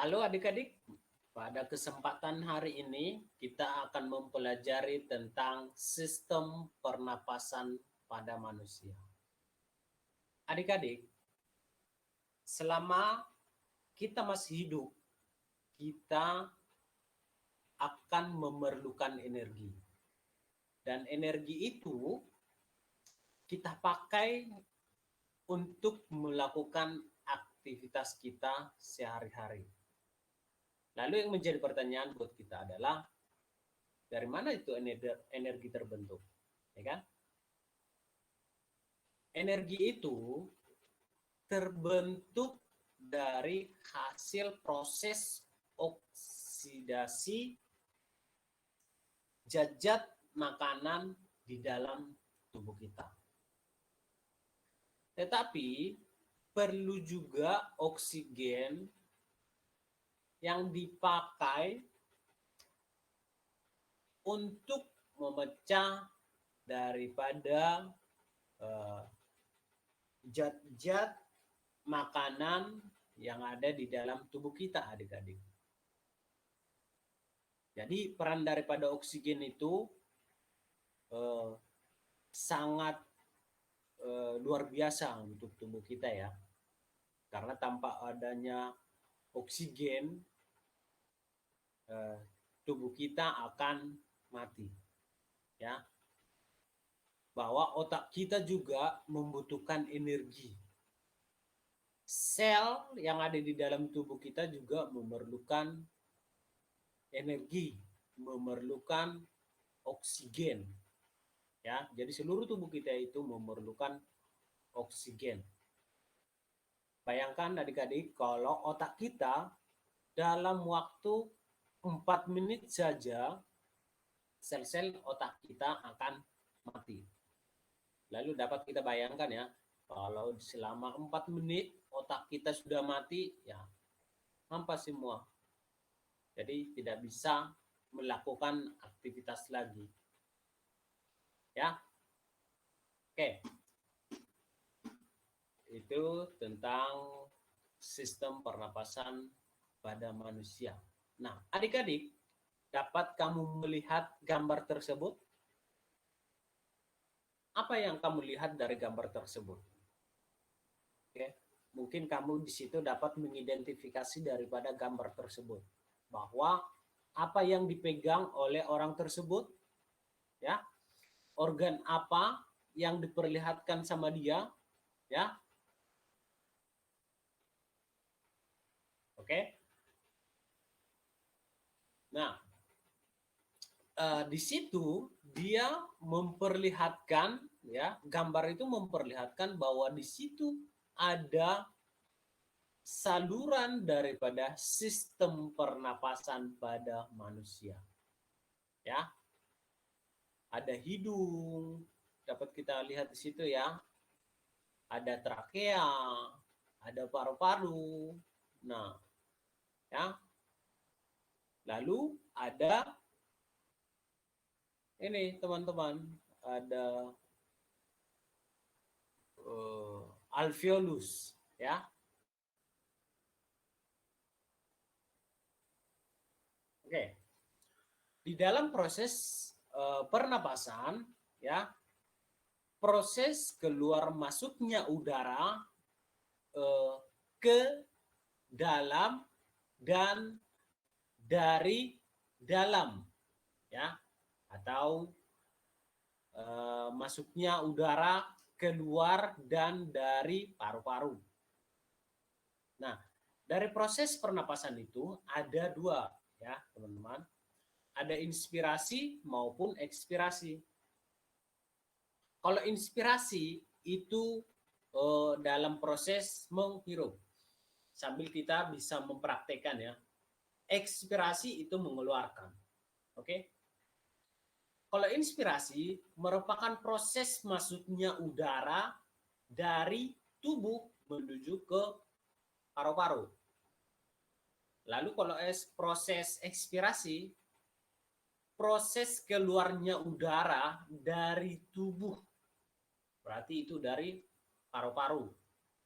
Halo adik-adik, pada kesempatan hari ini kita akan mempelajari tentang sistem pernapasan pada manusia. Adik-adik, selama kita masih hidup, kita akan memerlukan energi. Dan energi itu kita pakai untuk melakukan aktivitas kita sehari-hari. Lalu yang menjadi pertanyaan buat kita adalah, dari mana itu energi terbentuk? Ya kan? Energi itu terbentuk dari hasil proses oksidasi zat makanan di dalam tubuh kita. Tetapi perlu juga oksigen yang dipakai untuk memecah daripada zat-zat makanan yang ada di dalam tubuh kita, adik-adik. Jadi peran daripada oksigen itu sangat luar biasa untuk tubuh kita ya. Karena tanpa adanya oksigen, tubuh kita akan mati. Ya. Bahwa otak kita juga membutuhkan energi. Sel yang ada di dalam tubuh kita juga memerlukan energi, memerlukan oksigen. Ya, jadi seluruh tubuh kita itu memerlukan oksigen. Bayangkan adik-adik kalau otak kita dalam waktu 4 menit saja sel-sel otak kita akan mati. Lalu dapat kita bayangkan ya, kalau selama 4 menit otak kita sudah mati, ya hampa semua. Jadi tidak bisa melakukan aktivitas lagi. Ya. Oke. Itu tentang sistem pernapasan pada manusia. Nah, adik-adik, dapat kamu melihat gambar tersebut? Apa yang kamu lihat dari gambar tersebut? Oke. Mungkin kamu di situ dapat mengidentifikasi daripada gambar tersebut bahwa apa yang dipegang oleh orang tersebut, ya, organ apa yang diperlihatkan sama dia, ya. Oke. Nah, di situ dia memperlihatkan, ya, gambar itu memperlihatkan bahwa di situ ada saluran daripada sistem pernapasan pada manusia. Ya. Ada hidung, dapat kita lihat di situ ya. Ada trakea, ada paru-paru. Nah, ya. Lalu ada ini teman-teman, ada alveolus, ya. Oke. Di dalam proses pernapasan, ya, proses keluar masuknya udara ke dalam dan dari dalam, ya, atau masuknya udara keluar dan dari paru-paru. Nah, dari proses pernapasan itu ada dua, ya teman-teman. Ada inspirasi maupun ekspirasi. Kalau inspirasi itu dalam proses menghirup, sambil kita bisa mempraktekkan ya. Ekspirasi itu mengeluarkan. Oke? Kalau inspirasi merupakan proses masuknya udara dari tubuh menuju ke paru-paru. Lalu kalau proses ekspirasi, proses keluarnya udara dari tubuh. Berarti itu dari paru-paru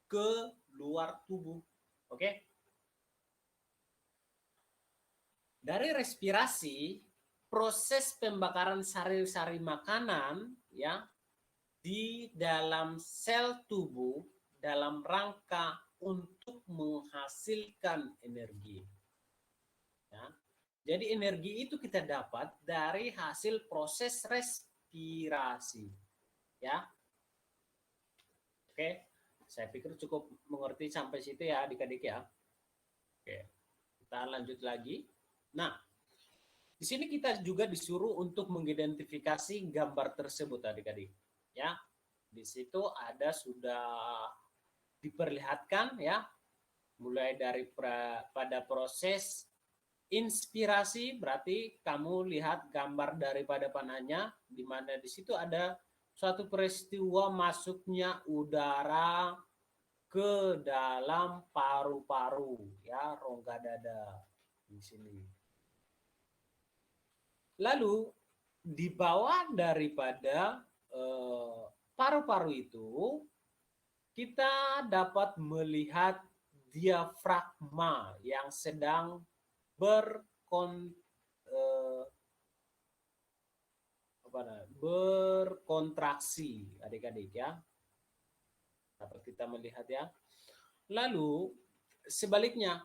ke luar tubuh. Oke? Dari respirasi, proses pembakaran sari-sari makanan ya di dalam sel tubuh dalam rangka untuk menghasilkan energi. Ya. Jadi energi itu kita dapat dari hasil proses respirasi. Ya, oke. Saya pikir cukup mengerti sampai situ ya adik-adik ya. Oke, kita lanjut lagi. Nah, di sini kita juga disuruh untuk mengidentifikasi gambar tersebut adik-adik. Ya, di situ ada sudah diperlihatkan ya, mulai dari pada proses inspirasi, berarti kamu lihat gambar daripada panahnya, di mana di situ ada suatu peristiwa masuknya udara ke dalam paru-paru, ya, rongga dada di sini. Lalu di bawah daripada paru-paru itu kita dapat melihat diafragma yang sedang berkontraksi, adik-adik ya. Dapat kita melihat ya. Lalu sebaliknya,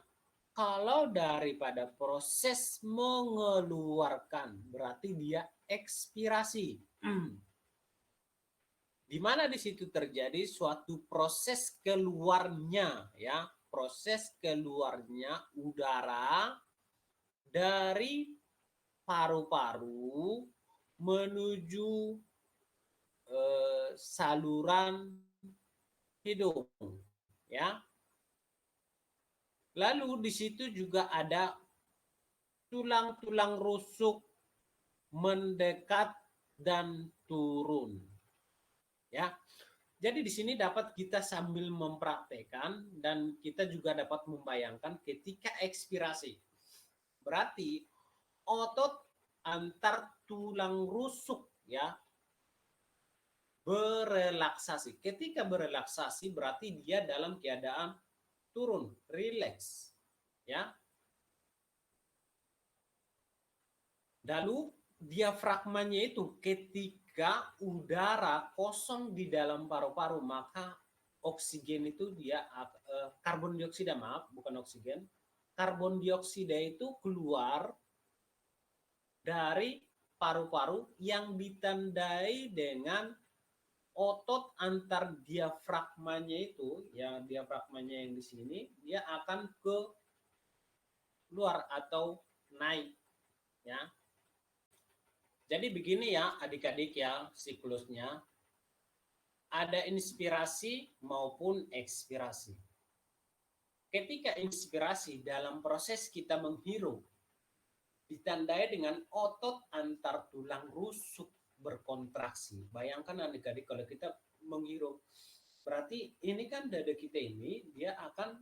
kalau daripada proses mengeluarkan, berarti dia ekspirasi. Di mana di situ terjadi suatu proses keluarnya ya, proses keluarnya udara dari paru-paru menuju saluran hidung ya. Lalu di situ juga ada tulang-tulang rusuk mendekat dan turun. Ya. Jadi di sini dapat kita sambil mempraktekkan dan kita juga dapat membayangkan ketika ekspirasi. Berarti otot antar tulang rusuk ya berelaksasi. Ketika berelaksasi berarti dia dalam keadaan turun, rileks. Ya. Lalu diafragmanya itu ketika udara kosong di dalam paru-paru, maka oksigen itu dia karbon dioksida, maaf, bukan oksigen. Karbon dioksida itu keluar dari paru-paru yang ditandai dengan otot antar diafragmanya itu, ya diafragmanya yang di sini, dia akan ke luar atau naik, ya. Jadi begini ya adik-adik ya siklusnya, ada inspirasi maupun ekspirasi. Ketika inspirasi dalam proses kita menghirup, ditandai dengan otot antar tulang rusuk berkontraksi. Bayangkan adik-adik kalau kita menghirup, berarti ini kan dada kita ini dia akan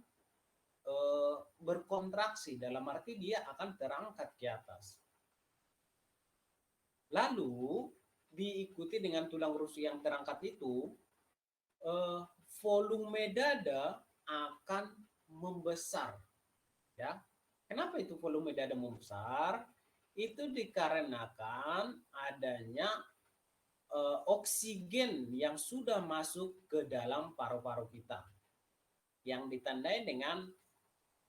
berkontraksi, dalam arti dia akan terangkat ke atas. Lalu diikuti dengan tulang rusuk yang terangkat itu, volume dada akan membesar. Ya, kenapa itu volume dada membesar? Itu dikarenakan adanya oksigen yang sudah masuk ke dalam paru-paru kita, yang ditandai dengan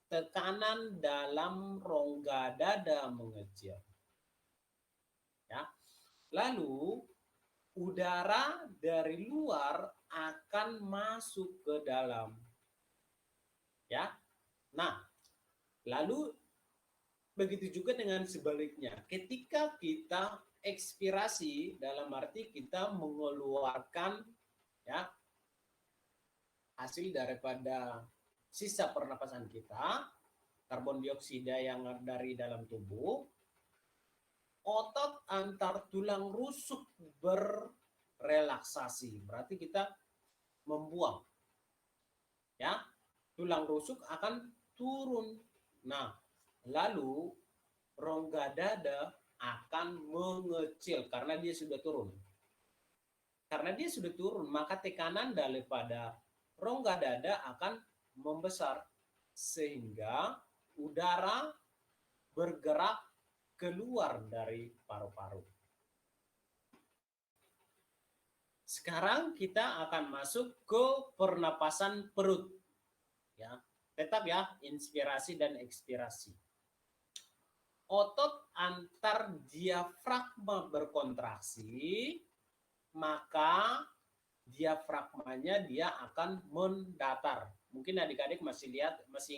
tekanan dalam rongga dada mengecil. Ya. Lalu udara dari luar akan masuk ke dalam. Ya. Nah, lalu begitu juga dengan sebaliknya. Ketika kita ekspirasi, dalam arti kita mengeluarkan ya hasil daripada sisa pernapasan kita, karbon dioksida yang dari dalam tubuh, otot antar tulang rusuk berrelaksasi. Berarti kita membuang. Ya, tulang rusuk akan turun. Nah, lalu rongga dada akan mengecil karena dia sudah turun. Karena dia sudah turun, maka tekanan daripada rongga dada akan membesar sehingga udara bergerak keluar dari paru-paru. Sekarang kita akan masuk ke pernapasan perut. Ya, tetap ya, inspirasi dan ekspirasi. Otot antar diafragma berkontraksi, maka diafragmanya dia akan mendatar. Mungkin adik-adik masih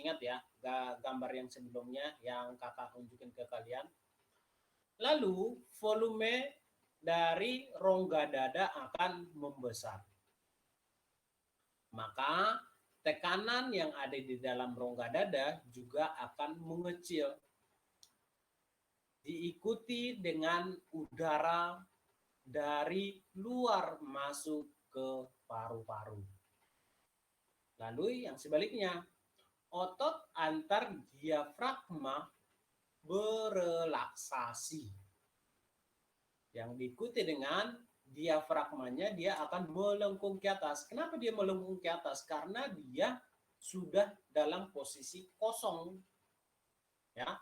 ingat ya gambar yang sebelumnya yang kakak tunjukin ke kalian. Lalu volume dari rongga dada akan membesar. Maka tekanan yang ada di dalam rongga dada juga akan mengecil. Diikuti dengan udara dari luar masuk ke paru-paru. Lalu yang sebaliknya, otot antar diafragma berelaksasi. Yang diikuti dengan diafragmanya dia akan melengkung ke atas. Kenapa dia melengkung ke atas? Karena dia sudah dalam posisi kosong. Ya.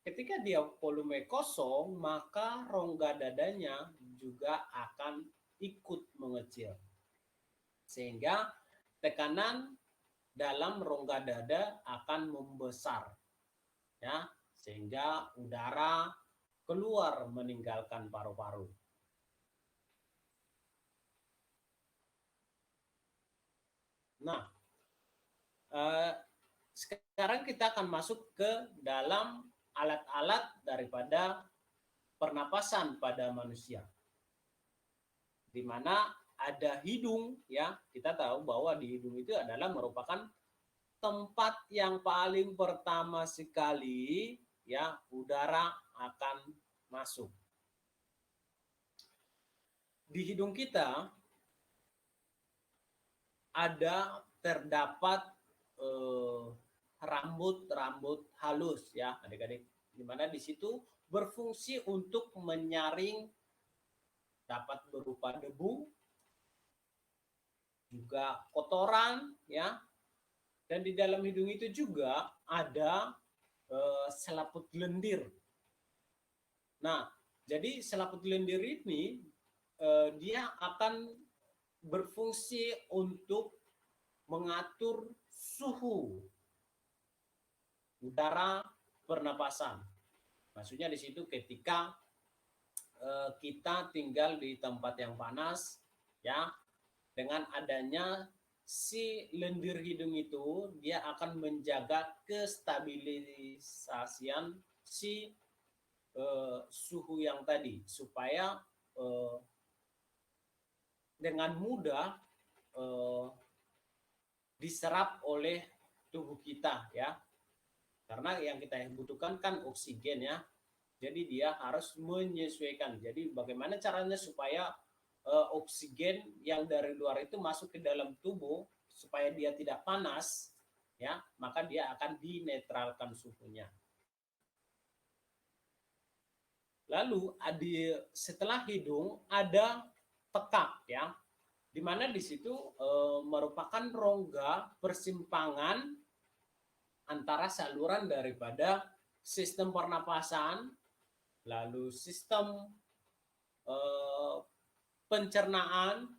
Ketika dia volume kosong, maka rongga dadanya juga akan ikut mengecil. Sehingga tekanan dalam rongga dada akan membesar. Ya, sehingga udara keluar meninggalkan paru-paru. Nah, sekarang kita akan masuk ke dalam alat-alat daripada pernapasan pada manusia. Di mana ada hidung, ya, kita tahu bahwa di hidung itu adalah merupakan tempat yang paling pertama sekali ya udara akan masuk. Di hidung kita terdapat rambut-rambut halus ya adik-adik, di mana di situ berfungsi untuk menyaring dapat berupa debu, juga kotoran ya. Dan di dalam hidung itu juga ada selaput lendir. Nah, jadi selaput lendir ini dia akan berfungsi untuk mengatur suhu udara pernapasan. Maksudnya di situ ketika kita tinggal di tempat yang panas, ya, dengan adanya si lendir hidung itu, dia akan menjaga kestabilisasian si suhu yang tadi, supaya dengan mudah diserap oleh tubuh kita ya. Karena yang kita butuhkan kan oksigen ya. Jadi dia harus menyesuaikan. Jadi bagaimana caranya supaya oksigen yang dari luar itu masuk ke dalam tubuh supaya dia tidak panas ya, maka dia akan dinetralkan suhunya. Lalu setelah hidung ada tekak ya, di mana di situ merupakan rongga persimpangan antara saluran daripada sistem pernapasan, lalu sistem pencernaan,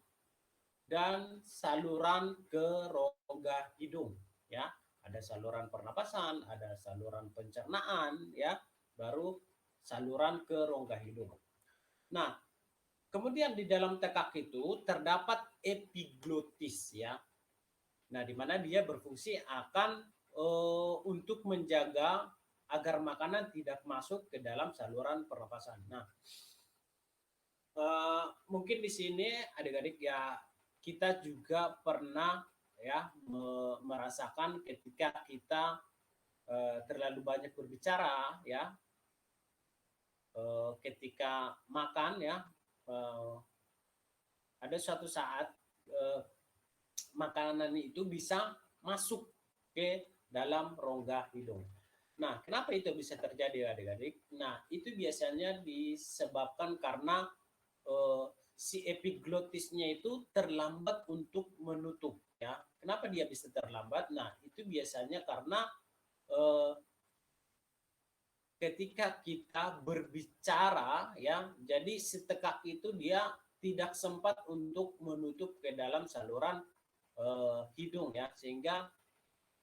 dan saluran ke rongga hidung ya. Ada saluran pernapasan, ada saluran pencernaan ya, baru saluran ke rongga hidung. Nah, kemudian di dalam tekak itu terdapat epiglotis ya. Nah, di mana dia berfungsi akan untuk menjaga agar makanan tidak masuk ke dalam saluran pernapasan. Nah, mungkin di sini adik-adik ya kita juga pernah ya merasakan ketika kita terlalu banyak berbicara ya, ketika makan ya, ada suatu saat makanan itu bisa masuk ke dalam rongga hidung. Nah, kenapa itu bisa terjadi adik-adik? Nah, itu biasanya disebabkan karena si epiglotisnya itu terlambat untuk menutup ya. Kenapa dia bisa terlambat? Nah, itu biasanya karena ketika kita berbicara ya, jadi si tekak itu dia tidak sempat untuk menutup ke dalam saluran hidung ya, sehingga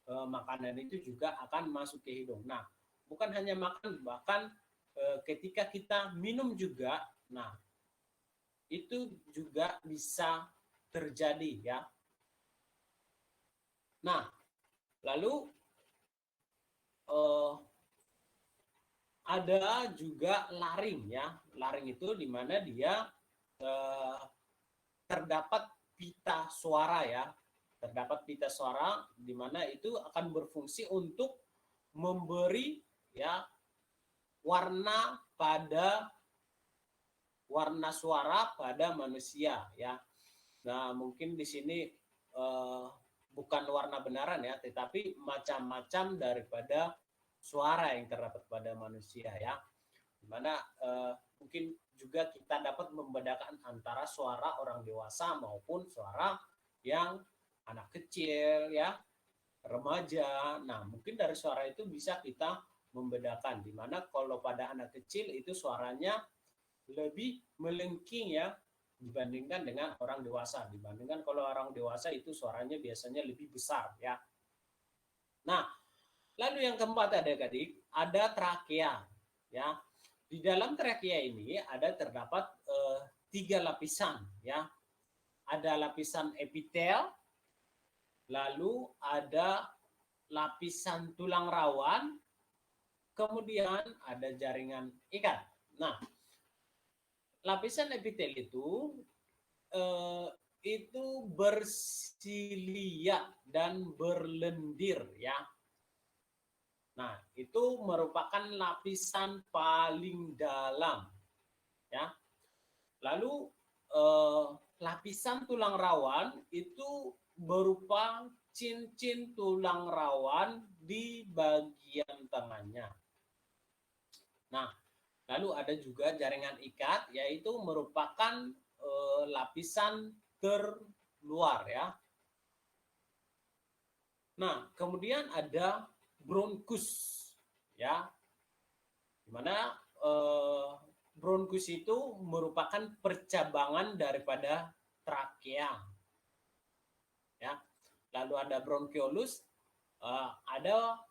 makanan itu juga akan masuk ke hidung. Nah, bukan hanya makan, bahkan ketika kita minum juga, nah itu juga bisa terjadi ya. Nah, lalu ada juga laring ya. Laring itu di mana dia terdapat pita suara ya. Terdapat pita suara di mana itu akan berfungsi untuk memberi ya warna suara pada manusia ya. Nah, mungkin di sini bukan warna benaran ya, tetapi macam-macam daripada suara yang terdapat pada manusia ya. Dimana mungkin juga kita dapat membedakan antara suara orang dewasa maupun suara yang anak kecil ya, remaja. Nah, mungkin dari suara itu bisa kita membedakan, dimana kalau pada anak kecil itu suaranya lebih melengking ya dibandingkan dengan orang dewasa. Dibandingkan kalau orang dewasa itu suaranya biasanya lebih besar ya. Nah, lalu yang keempat adik-adik, ada trakea ya. Di dalam trakea ini terdapat 3 lapisan ya. Ada lapisan epitel, lalu ada lapisan tulang rawan, kemudian ada jaringan ikat. Nah, lapisan epitel itu bersilia dan berlendir ya. Nah, itu merupakan lapisan paling dalam ya. Lalu lapisan tulang rawan itu berupa cincin tulang rawan di bagian tengahnya. Nah, lalu ada juga jaringan ikat, yaitu merupakan lapisan terluar ya. Nah, kemudian ada bronkus ya, dimana bronkus itu merupakan percabangan daripada trakea ya. Lalu ada bronkiolus, ada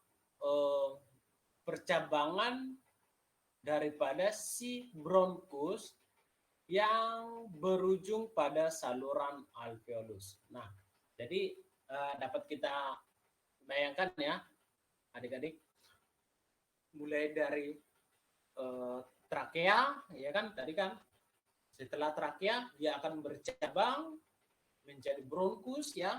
percabangan daripada si bronkus yang berujung pada saluran alveolus. Nah, jadi dapat kita bayangkan ya, adik-adik, mulai dari trakea, ya kan, tadi kan, setelah trakea dia akan bercabang menjadi bronkus ya,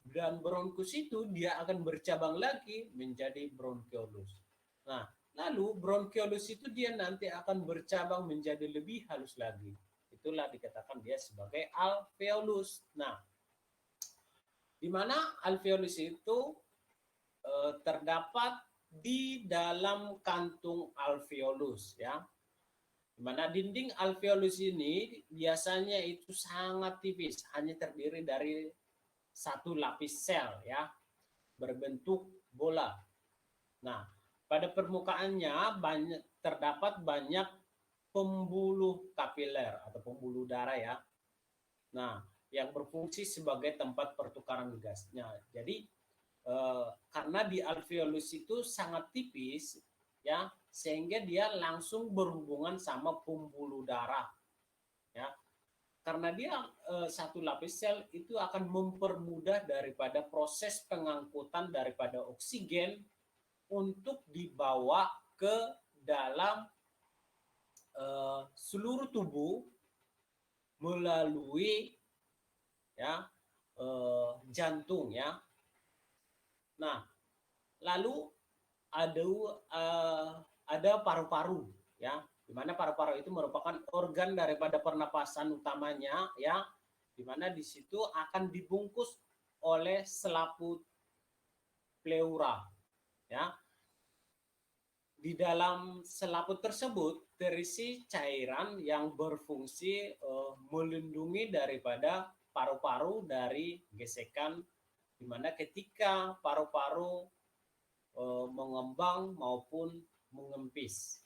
dan bronkus itu dia akan bercabang lagi menjadi bronkiolus. Nah, lalu bronkiolus itu dia nanti akan bercabang menjadi lebih halus lagi. Itulah dikatakan dia sebagai alveolus. Nah, di mana alveolus itu terdapat di dalam kantung alveolus ya. Di mana dinding alveolus ini biasanya itu sangat tipis, hanya terdiri dari satu lapis sel ya, berbentuk bola. Nah, pada permukaannya terdapat banyak pembuluh kapiler atau pembuluh darah ya. Nah, yang berfungsi sebagai tempat pertukaran gasnya. Jadi karena di alveolus itu sangat tipis ya, sehingga dia langsung berhubungan sama pembuluh darah ya. Karena dia satu lapis sel itu akan mempermudah daripada proses pengangkutan daripada oksigen untuk dibawa ke dalam seluruh tubuh melalui ya jantung ya. Nah, lalu ada paru-paru ya, di mana paru-paru itu merupakan organ daripada pernapasan utamanya ya, di mana di situ akan dibungkus oleh selaput pleura ya. Di dalam selaput tersebut terisi cairan yang berfungsi melindungi daripada paru-paru dari gesekan, di mana ketika paru-paru mengembang maupun mengempis.